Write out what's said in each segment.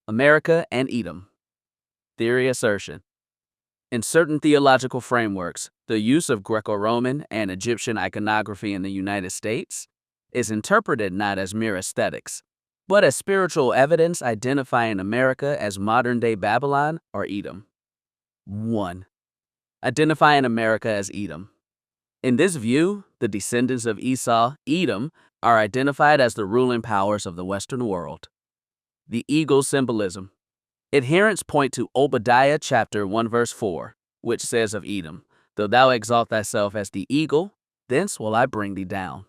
America and Edom. Theory assertion. In certain theological frameworks, the use of Greco-Roman and Egyptian iconography in the United States is interpreted not as mere aesthetics, but as spiritual evidence identifying America as modern-day Babylon or Edom. 1. Identifying America as Edom. In this view, the descendants of Esau, Edom, are identified as the ruling powers of the Western world. The eagle symbolism. Adherents point to Obadiah chapter 1 verse 4, which says of Edom, "Though thou exalt thyself as the eagle, thence will I bring thee down."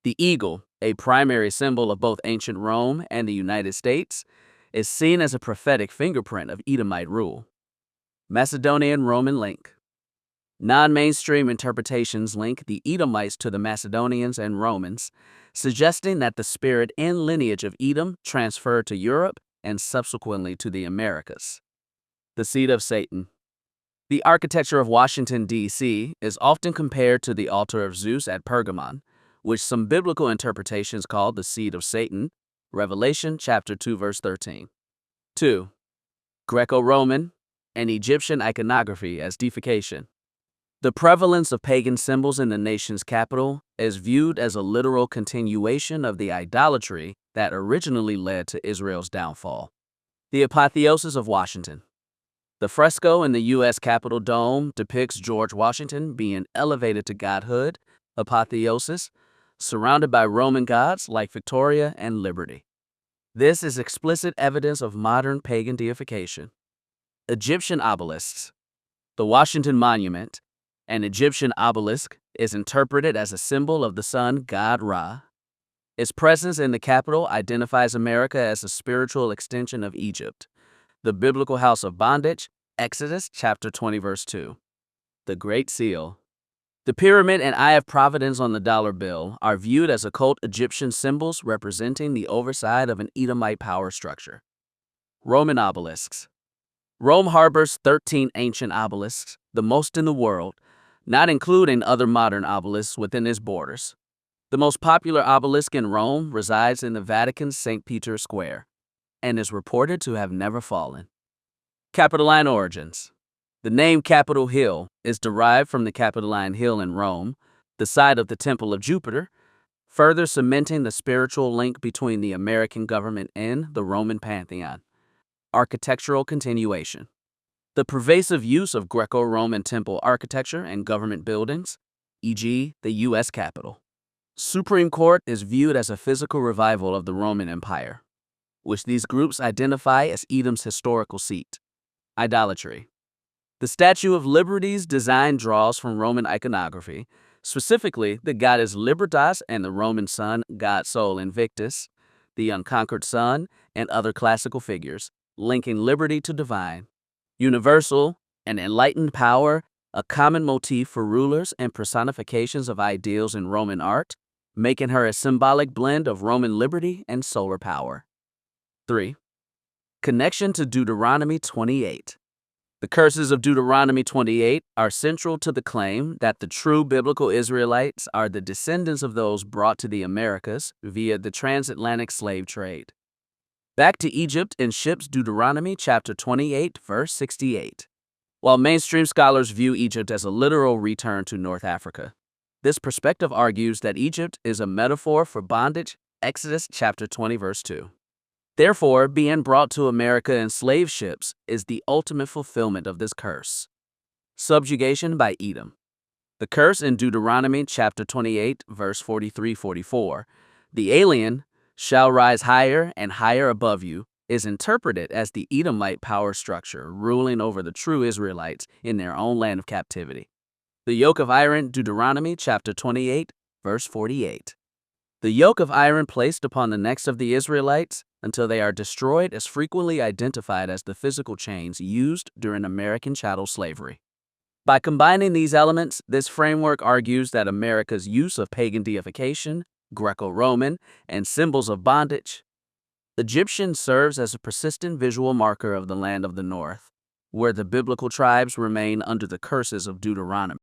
The eagle, a primary symbol of both ancient Rome and the United States, is seen as a prophetic fingerprint of Edomite rule. Macedonian Roman link. Non-mainstream interpretations link the Edomites to the Macedonians and Romans, suggesting that the spirit and lineage of Edom transferred to Europe and subsequently to the Americas. The seat of Satan. The architecture of Washington, D.C. is often compared to the altar of Zeus at Pergamon, which some biblical interpretations call the seat of Satan, Revelation chapter 2 verse 13. 2. Greco-Roman and Egyptian iconography as deification. The prevalence of pagan symbols in the nation's capital is viewed as a literal continuation of the idolatry that originally led to Israel's downfall. The apotheosis of Washington. The fresco in the U.S. Capitol dome depicts George Washington being elevated to godhood, apotheosis, surrounded by Roman gods like Victoria and Liberty. This is explicit evidence of modern pagan deification. Egyptian obelisks. The Washington Monument, an Egyptian obelisk, is interpreted as a symbol of the sun god Ra. Its presence in the capital identifies America as a spiritual extension of Egypt, the biblical house of bondage, Exodus chapter 20 verse 2. The Great Seal. The pyramid and Eye of Providence on the dollar bill are viewed as occult Egyptian symbols representing the oversight of an Edomite power structure. Roman obelisks. Rome harbors 13 ancient obelisks, the most in the world, not including other modern obelisks within its borders. The most popular obelisk in Rome resides in the Vatican's St. Peter's Square and is reported to have never fallen. Capitoline origins. The name Capitol Hill is derived from the Capitoline Hill in Rome, the site of the Temple of Jupiter, further cementing the spiritual link between the American government and the Roman pantheon. Architectural continuation. The pervasive use of Greco-Roman temple architecture and government buildings, e.g., the U.S. Capitol. Supreme Court is viewed as a physical revival of the Roman Empire, which these groups identify as Edom's historical seat. Idolatry. The Statue of Liberty's design draws from Roman iconography, specifically the goddess Libertas and the Roman sun god Sol Invictus, the unconquered sun, and other classical figures, linking liberty to divine. Universal and enlightened power, a common motif for rulers and personifications of ideals in Roman art, making her a symbolic blend of Roman liberty and solar power. 3. Connection to Deuteronomy 28. The curses of Deuteronomy 28 are central to the claim that the true biblical Israelites are the descendants of those brought to the Americas via the transatlantic slave trade. Back to Egypt in ships Deuteronomy chapter 28, verse 68. While mainstream scholars view Egypt as a literal return to North Africa, this perspective argues that Egypt is a metaphor for bondage, Exodus chapter 20, verse 2. Therefore, being brought to America in slave ships is the ultimate fulfillment of this curse. Subjugation by Edom. The curse in Deuteronomy chapter 28, verse 43-44, the alien shall rise higher and higher above you, is interpreted as the Edomite power structure ruling over the true Israelites in their own land of captivity. The yoke of iron, Deuteronomy chapter 28, verse 48. The yoke of iron placed upon the necks of the Israelites until they are destroyed is frequently identified as the physical chains used during American chattel slavery. By combining these elements, this framework argues that America's use of pagan deification, Greco-Roman, and symbols of bondage, Egyptian serves as a persistent visual marker of the land of the North, where the biblical tribes remain under the curses of Deuteronomy.